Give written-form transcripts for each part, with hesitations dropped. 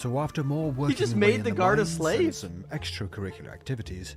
So after more working just away made in the guard a mines slave? and some extracurricular activities,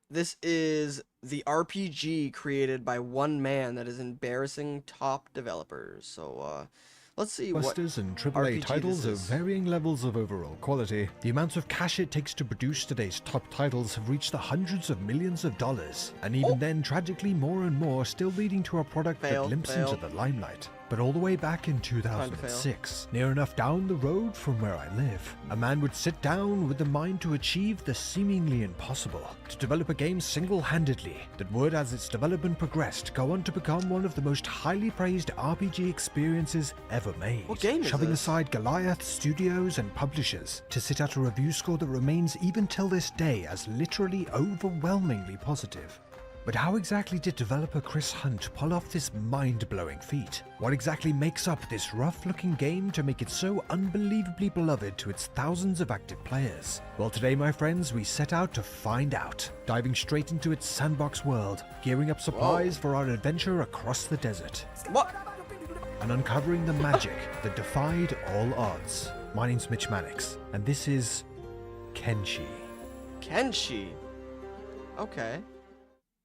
This is the RPG created by one man that is embarrassing top developers. So, let's see what Busters and AAA RPG titles this of is. varying levels of overall quality, the amounts of cash it takes to produce today's top titles have reached the hundreds of millions of dollars, and even then, tragically, more and more still leading to a product Fail, that limps fail. into the limelight. But all the way back in 2006, near enough down the road from where I live, a man would sit down with the mind to achieve the seemingly impossible, to develop a game single-handedly that would, as its development progressed, go on to become one of the most highly praised RPG experiences ever made. What game is shoving this? aside Goliath studios and publishers to sit at a review score that remains even till this day as literally overwhelmingly positive. But how exactly did developer Chris Hunt pull off this mind-blowing feat? What exactly makes up this rough-looking game to make it so unbelievably beloved to its thousands of active players? Well, today, my friends, we set out to find out, diving straight into its sandbox world, gearing up supplies for our adventure across the desert, What? and uncovering the magic that defied all odds. My name's Mitch Mannix, and this is Kenshi. Kenshi. Okay.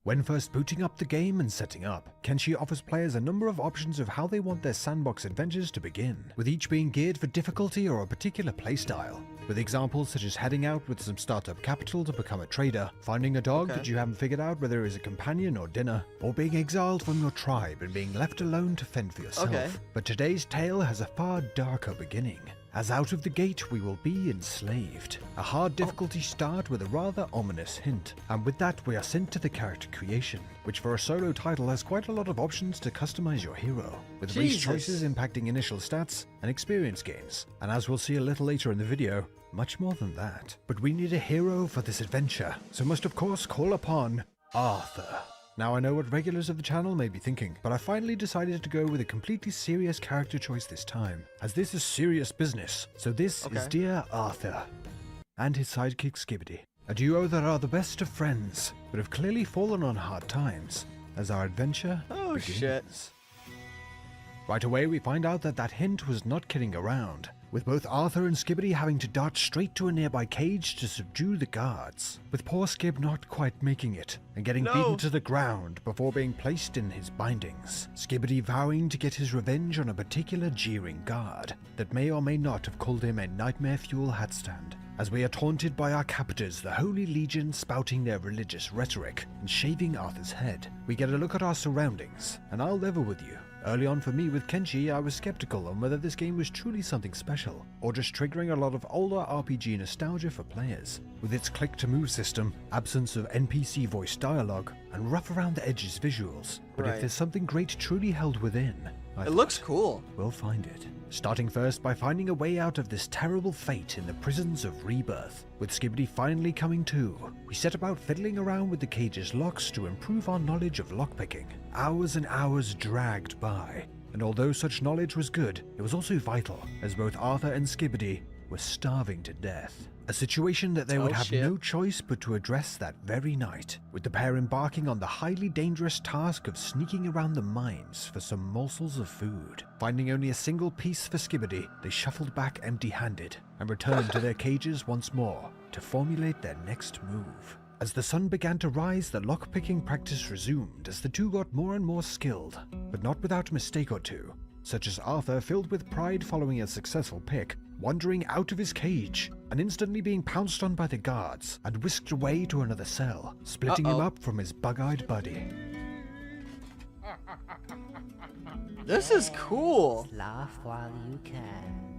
When first booting up the game and setting up, Kenshi offers players a number of options of how they want their sandbox adventures to begin, with each being geared for difficulty or a particular playstyle. With examples such as heading out with some startup capital to become a trader, finding a dog that you haven't figured out whether it is a companion or dinner, or being exiled from your tribe and being left alone to fend for yourself. Okay. But today's tale has a far darker beginning, as out of the gate we will be enslaved. A hard difficulty start with a rather ominous hint, and with that we are sent to the character creation, which for a solo title has quite a lot of options to customize your hero, with race Jesus. choices impacting initial stats and experience gains, and as we'll see a little later in the video, much more than that. But we need a hero for this adventure, so must of course call upon Arthur. Now I know what regulars of the channel may be thinking, but I finally decided to go with a completely serious character choice this time, as this is serious business. So this is Dear Arthur, and his sidekick Skibbity. A duo that are the best of friends, but have clearly fallen on hard times, as our adventure begins. Shit. Right away we find out that that hint was not kidding around, with both Arthur and Skibbity having to dart straight to a nearby cage to subdue the guards, with poor Skib not quite making it, and getting beaten to the ground before being placed in his bindings. Skibbity vowing to get his revenge on a particular jeering guard, that may or may not have called him a nightmare fuel hat stand. As we are taunted by our captors, the Holy Legion spouting their religious rhetoric and shaving Arthur's head, we get a look at our surroundings, and I'll level with you. Early on for me with Kenshi, I was skeptical on whether this game was truly something special, or just triggering a lot of older RPG nostalgia for players, with its click-to-move system, absence of NPC voice dialogue, and rough around the edges visuals. But if there's something great truly held within, it looks cool. We'll find it. Starting first by finding a way out of this terrible fate in the prisons of Rebirth. With Skibbity finally coming to, we set about fiddling around with the cage's locks to improve our knowledge of lockpicking. Hours and hours dragged by, and although such knowledge was good, it was also vital, as both Arthur and Skibbity were starving to death. A situation that they would have no choice but to address that very night, with the pair embarking on the highly dangerous task of sneaking around the mines for some morsels of food. Finding only a single piece for Skibbity, they shuffled back empty-handed and returned to their cages once more to formulate their next move. As the sun began to rise, the lockpicking practice resumed as the two got more and more skilled, but not without a mistake or two, such as Arthur, filled with pride following a successful pick, wandering out of his cage and instantly being pounced on by the guards and whisked away to another cell, splitting him up from his bug-eyed buddy. This is cool. Laugh while you can.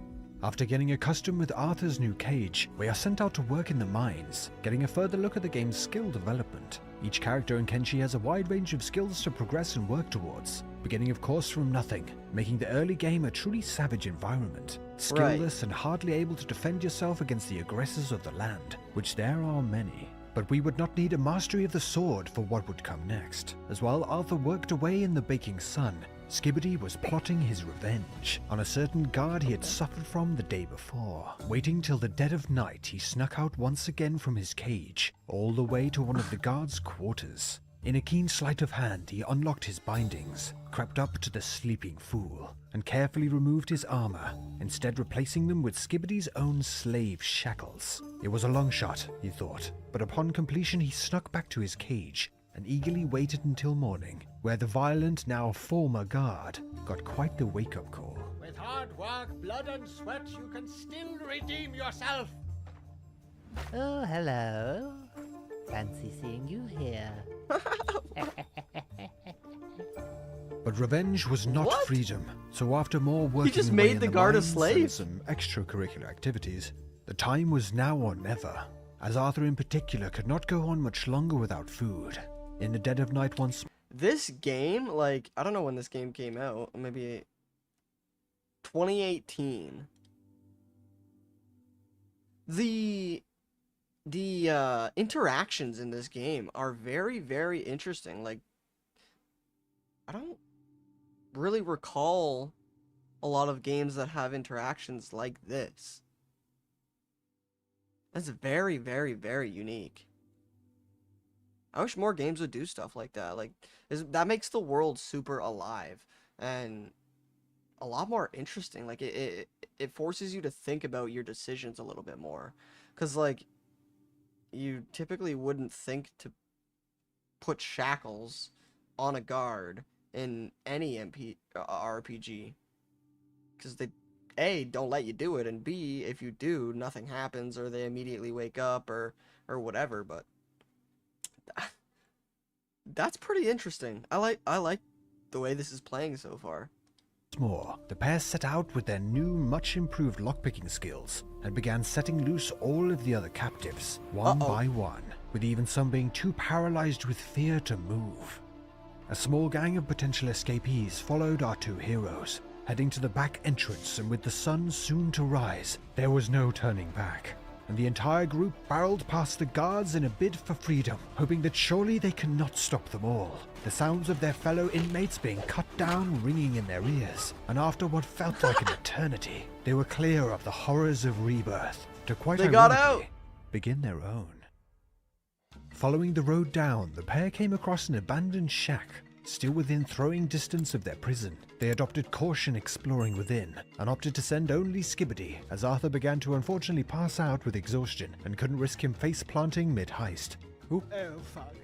After getting accustomed with Arthur's new cage, we are sent out to work in the mines, getting a further look at the game's skill development. Each character in Kenshi has a wide range of skills to progress and work towards, beginning of course from nothing, making the early game a truly savage environment, skillless and hardly able to defend yourself against the aggressors of the land, which there are many. But we would not need a mastery of the sword for what would come next, as while Arthur worked away in the baking sun, Skibbity was plotting his revenge on a certain guard he had suffered from the day before. Waiting till the dead of night, he snuck out once again from his cage, all the way to one of the guard's quarters. In a keen sleight of hand, he unlocked his bindings, crept up to the sleeping fool, and carefully removed his armor, instead replacing them with Skibbidy's own slave shackles. It was a long shot, he thought, but upon completion he snuck back to his cage and eagerly waited until morning, where the violent, now former guard, got quite the wake-up call. With hard work, blood and sweat, you can still redeem yourself. Oh, hello. Fancy seeing you here. But revenge was not What? freedom, so after more working just away made in the guard a mines and slave? some extracurricular activities, the time was now or never, as Arthur in particular could not go on much longer without food. In the dead of night once This game, like, I don't know when this game came out. Maybe 2018. The interactions in this game are very, very interesting. Like, I don't really recall a lot of games that have interactions like this. That's very, very, very unique. I wish more games would do stuff like that. Like, that makes the world super alive and a lot more interesting. Like, it forces you to think about your decisions a little bit more. Because, like, you typically wouldn't think to put shackles on a guard in any RPG. Because they, A, don't let you do it, and B, if you do, nothing happens, or they immediately wake up, or whatever, but that's pretty interesting. I like the way this is playing so far. more, the pair set out with their new, much improved lockpicking skills and began setting loose all of the other captives, one by one, with even some being too paralyzed with fear to move. A small gang of potential escapees followed our two heroes, heading to the back entrance, and with the sun soon to rise, there was no turning back, and the entire group barreled past the guards in a bid for freedom, hoping that surely they cannot stop them all. The sounds of their fellow inmates being cut down ringing in their ears, and after what felt like an eternity, they were clear of the horrors of Rebirth to quite ironically begin their own. Following the road down, the pair came across an abandoned shack, still within throwing distance of their prison. They adopted caution exploring within, and opted to send only Skibbity, as Arthur began to unfortunately pass out with exhaustion, and couldn't risk him face-planting mid-heist. Oh, fuck.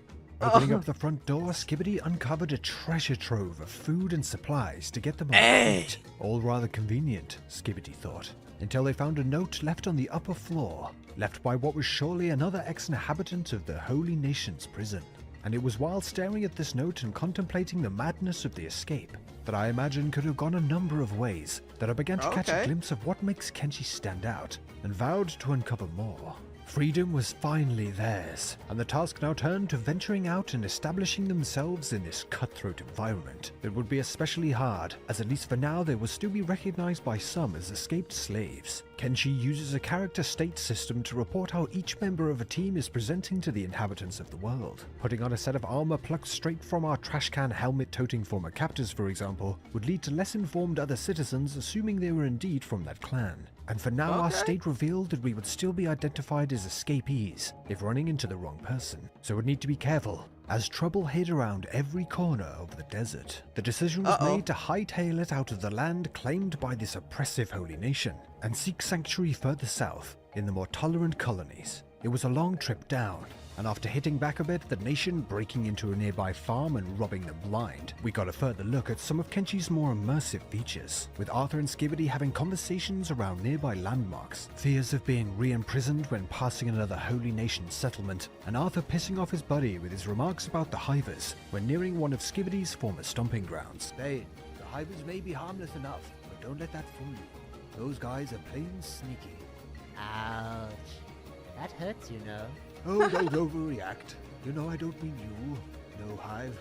Opening up the front door, Skibbity uncovered a treasure trove of food and supplies to get them on their feet. All rather convenient, Skibbity thought, until they found a note left on the upper floor, left by what was surely another ex-inhabitant of the Holy Nation's prison. And it was while staring at this note and contemplating the madness of the escape that I imagine could have gone a number of ways that I began to catch a glimpse of what makes Kenshi stand out, and vowed to uncover more. Freedom was finally theirs, and the task now turned to venturing out and establishing themselves in this cutthroat environment. It would be especially hard, as at least for now they will still be recognized by some as escaped slaves. Kenshi uses a character state system to report how each member of a team is presenting to the inhabitants of the world. Putting on a set of armor plucked straight from our trash can helmet-toting former captors, for example, would lead to less informed other citizens assuming they were indeed from that clan. And for now, our state revealed that we would still be identified as escapees if running into the wrong person, so would need to be careful, as trouble hid around every corner of the desert. The decision was made to hightail it out of the land claimed by this oppressive holy nation, and seek sanctuary further south, in the more tolerant colonies. It was a long trip down, and after hitting back a bit, the nation breaking into a nearby farm and robbing them blind, we got a further look at some of Kenshi's more immersive features, with Arthur and Skibbity having conversations around nearby landmarks, fears of being re-imprisoned when passing another Holy Nation settlement, and Arthur pissing off his buddy with his remarks about the Hivers when nearing one of Skibbity's former stomping grounds. Bane, the Hivers may be harmless enough, but don't let that fool you. Those guys are plain sneaky. Ouch. That hurts, you know. Oh, don't overreact. You know I don't mean you. No, Hive.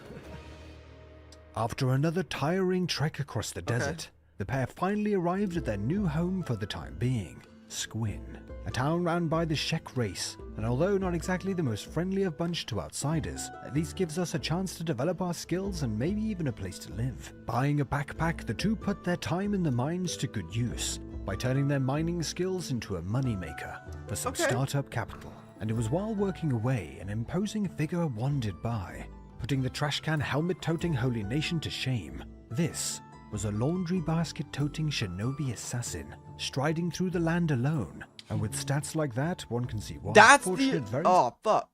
After another tiring trek across the desert, the pair finally arrived at their new home for the time being, Squin, a town ran by the Shek race, and although not exactly the most friendly of bunch to outsiders, at least gives us a chance to develop our skills and maybe even a place to live. Buying a backpack, the two put their time in the mines to good use, by turning their mining skills into a moneymaker for some startup capital. And it was while working away an imposing figure wandered by, putting the trash can helmet-toting Holy Nation to shame. This was a laundry basket-toting shinobi assassin, striding through the land alone. And with stats like that, one can see why. That's the... Oh, fuck.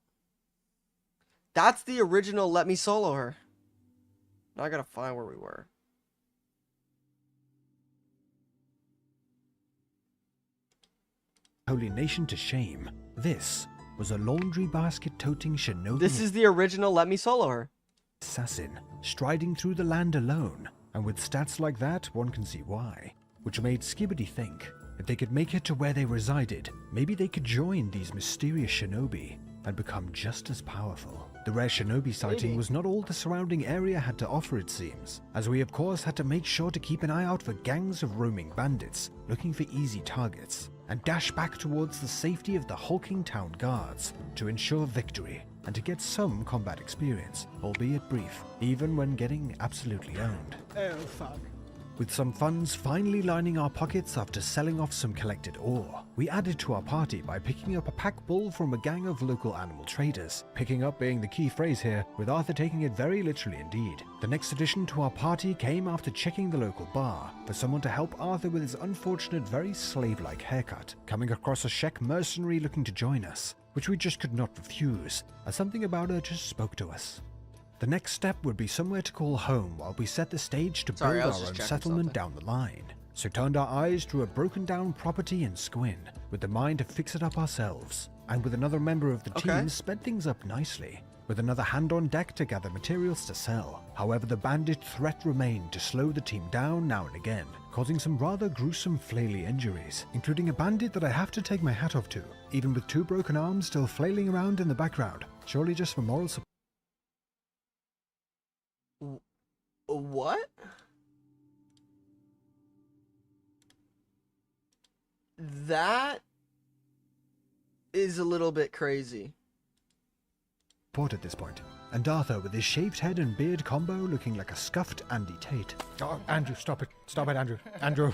That's the original Let Me Solo Her. Now I gotta find where we were. Holy Nation to shame. This was a laundry basket-toting shinobi. This is the original Let Me Solo Her. Assassin, striding through the land alone. And with stats like that, one can see why. Which made Skibidi think, if they could make it to where they resided, maybe they could join these mysterious shinobi and become just as powerful. The rare shinobi sighting was not all the surrounding area had to offer, it seems, as we of course had to make sure to keep an eye out for gangs of roaming bandits looking for easy targets, and dash back towards the safety of the hulking town guards to ensure victory and to get some combat experience, albeit brief, even when getting absolutely owned. Oh, fuck. With some funds finally lining our pockets after selling off some collected ore, we added to our party by picking up a pack bull from a gang of local animal traders. Picking up being the key phrase here, with Arthur taking it very literally indeed. The next addition to our party came after checking the local bar for someone to help Arthur with his unfortunate, very slave-like haircut, coming across a Shek mercenary looking to join us, which we just could not refuse, as something about her just spoke to us. The next step would be somewhere to call home while we set the stage to build our own settlement down the line. So turned our eyes to a broken down property in Squin, with the mind to fix it up ourselves, and with another member of the team sped things up nicely, with another hand on deck to gather materials to sell. However, the bandit threat remained to slow the team down now and again, causing some rather gruesome flaily injuries, including a bandit that I have to take my hat off to, even with 2 broken arms still flailing around in the background, surely just for moral support. What? That is a little bit crazy. At this point, and Arthur with his shaved head and beard combo looking like a scuffed Andy Tate. Oh, Andrew, stop it. Stop it, Andrew. Andrew.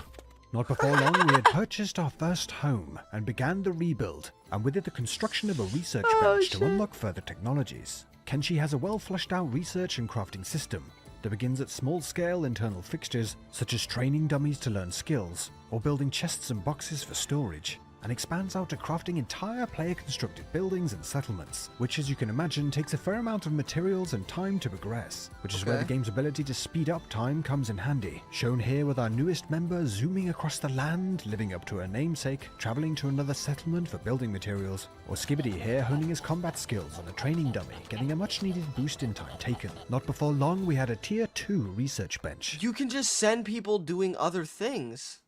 Not before long, we had purchased our first home and began the rebuild, and with it the construction of a research bench to unlock further technologies. Kenshi has a well fleshed out research and crafting system that begins at small-scale internal fixtures, such as training dummies to learn skills, or building chests and boxes for storage, and expands out to crafting entire player-constructed buildings and settlements, which, as you can imagine, takes a fair amount of materials and time to progress, which is where the game's ability to speed up time comes in handy, shown here with our newest member zooming across the land, living up to her namesake, travelling to another settlement for building materials, or Skibidi here honing his combat skills on a training dummy, getting a much-needed boost in time taken. Not before long, we had a Tier 2 research bench. You can just send people doing other things.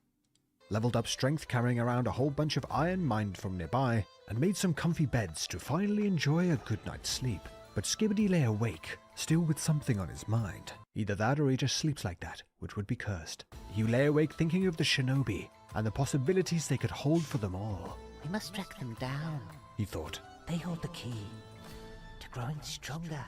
Leveled up strength carrying around a whole bunch of iron mined from nearby, and made some comfy beds to finally enjoy a good night's sleep. But Skibidi lay awake, still with something on his mind. Either that or he just sleeps like that, which would be cursed. He lay awake thinking of the shinobi, and the possibilities they could hold for them all. We must track them down. He thought. They hold the key to growing stronger.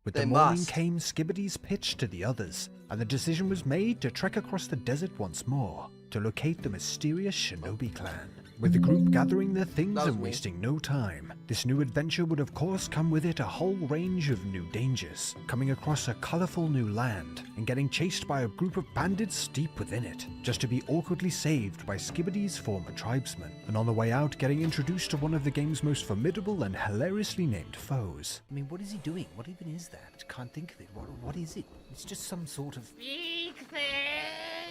With the morning came Skibidi's pitch to the others, and the decision was made to trek across the desert once more to locate the mysterious shinobi clan. With the group gathering their things and wasting no time, this new adventure would of course come with it a whole range of new dangers, coming across a colourful new land and getting chased by a group of bandits deep within it, just to be awkwardly saved by Skibidi's former tribesmen, and on the way out getting introduced to one of the game's most formidable and hilariously named foes. I mean, what is he doing? What even is that? I can't think of it. What is it? It's just some sort of... Big thing!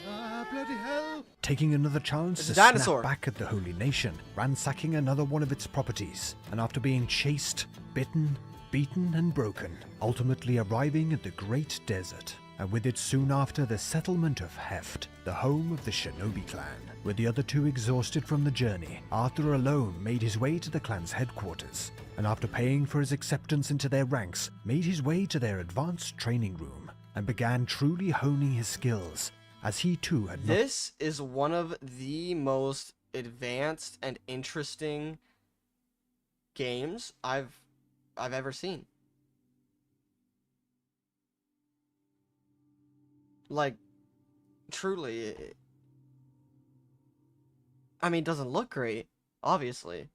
Ah, bloody hell! Taking another chance to snap back at the Holy Nation, ransacking another one of its properties, and after being chased, bitten, beaten and broken, ultimately arriving at the Great Desert, and with it soon after the settlement of Heft, the home of the Shinobi clan. With the other two exhausted from the journey, Arthur alone made his way to the clan's headquarters, and after paying for his acceptance into their ranks, made his way to their advanced training room, and began truly honing his skills, as he too had This is one of the most advanced and interesting games I've ever seen. Like, truly, I mean, it doesn't look great, obviously.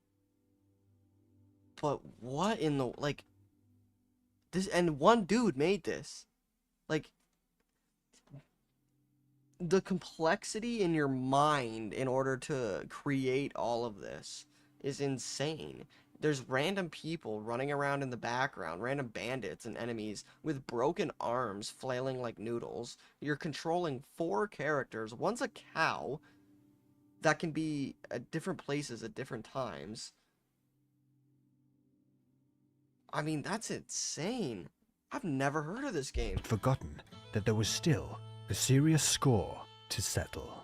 But what in the, like, This, and one dude made this. Like, the complexity in your mind in order to create all of this is insane. There's random people running around in the background, random bandits and enemies with broken arms flailing like noodles. You're controlling 4 characters. One's a cow that can be at different places at different times. I mean, that's insane. I've never heard of this game. Forgotten that there was still a serious score to settle.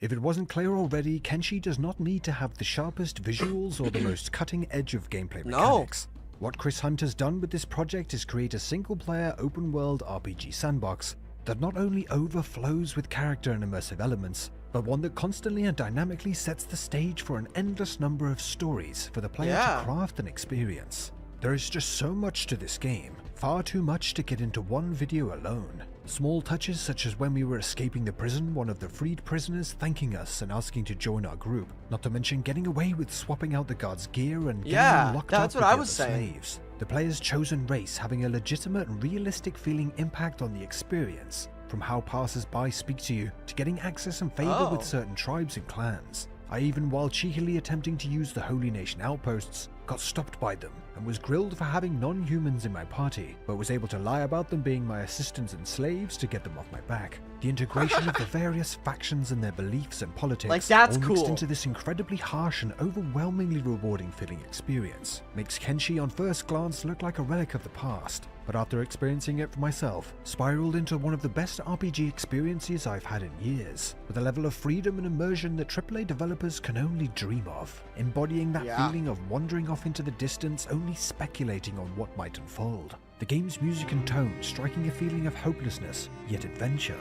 If it wasn't clear already, Kenshi does not need to have the sharpest visuals or the most cutting edge of gameplay mechanics. What Chris Hunt has done with this project is create a single-player open-world RPG sandbox that not only overflows with character and immersive elements, but one that constantly and dynamically sets the stage for an endless number of stories for the player to craft and experience. There is just so much to this game, far too much to get into one video alone. Small touches such as when we were escaping the prison, one of the freed prisoners thanking us and asking to join our group, not to mention getting away with swapping out the guards' gear and getting them locked up with the other slaves. The player's chosen race having a legitimate and realistic feeling impact on the experience, from how passers-by speak to you to getting access and favor with certain tribes and clans. I even, while cheekily attempting to use the Holy Nation outposts, got stopped by them and was grilled for having non-humans in my party, but was able to lie about them being my assistants and slaves to get them off my back. The integration of the various factions and their beliefs and politics all mixed into this incredibly harsh and overwhelmingly rewarding feeling experience makes Kenshi on first glance look like a relic of the past, but after experiencing it for myself, spiraled into one of the best RPG experiences I've had in years, with a level of freedom and immersion that AAA developers can only dream of, embodying that feeling of wandering off into the distance, only speculating on what might unfold. The game's music and tone striking a feeling of hopelessness, yet adventure.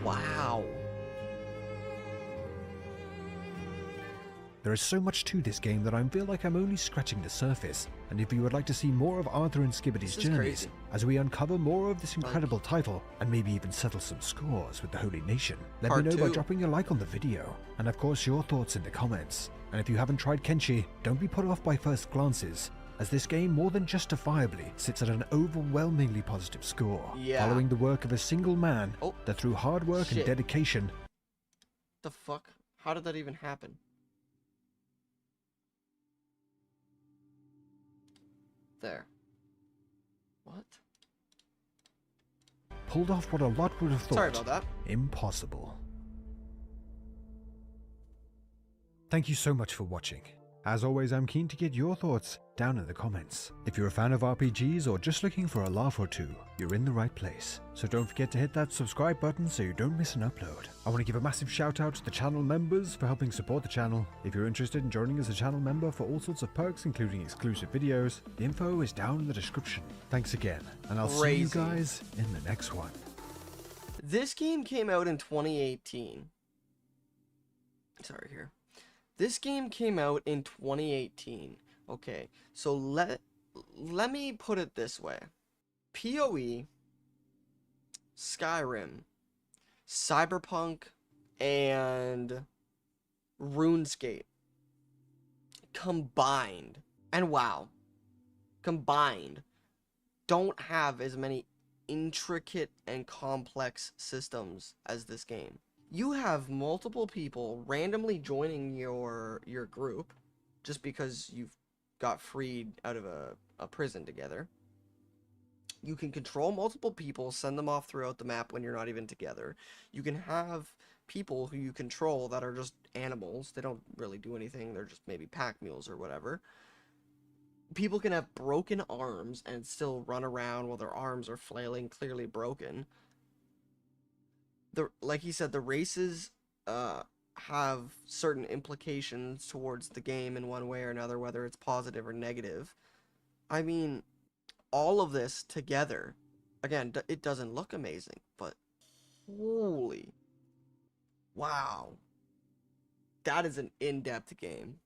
Wow. There is so much to this game that I feel like I'm only scratching the surface, and if you would like to see more of Arthur and Skibbity's journeys, as we uncover more of this incredible title, and maybe even settle some scores with the Holy Nation, let me know by dropping a like on the video, and of course your thoughts in the comments. And if you haven't tried Kenshi, don't be put off by first glances, as this game more than justifiably sits at an overwhelmingly positive score, following the work of a single man that through hard work and dedication... The fuck? How did that even happen? There. What? Pulled off what a lot would have thought Sorry about that. Impossible. Thank you so much for watching. As always, I'm keen to get your thoughts down in the comments. If you're a fan of RPGs or just looking for a laugh or two, you're in the right place. So don't forget to hit that subscribe button so you don't miss an upload. I want to give a massive shout out to the channel members for helping support the channel. If you're interested in joining as a channel member for all sorts of perks, including exclusive videos, the info is down in the description. Thanks again, and I'll see you guys in the next one. This game came out in 2018. Sorry here. This game came out in 2018. Okay, so let me put it this way. PoE, Skyrim, Cyberpunk, and RuneScape combined, and WoW combined, don't have as many intricate and complex systems as this game. You have multiple people randomly joining your group just because you've got freed out of a prison together. You can control multiple people, send them off throughout the map when you're not even together. You can have people who you control that are just animals. They don't really do anything. They're just maybe pack mules or whatever. People can have broken arms and still run around while their arms are flailing, clearly broken. Like he said, the races have certain implications towards the game in one way or another, whether it's positive or negative. I mean, all of this together, again, it doesn't look amazing, but holy, wow, that is an in-depth game.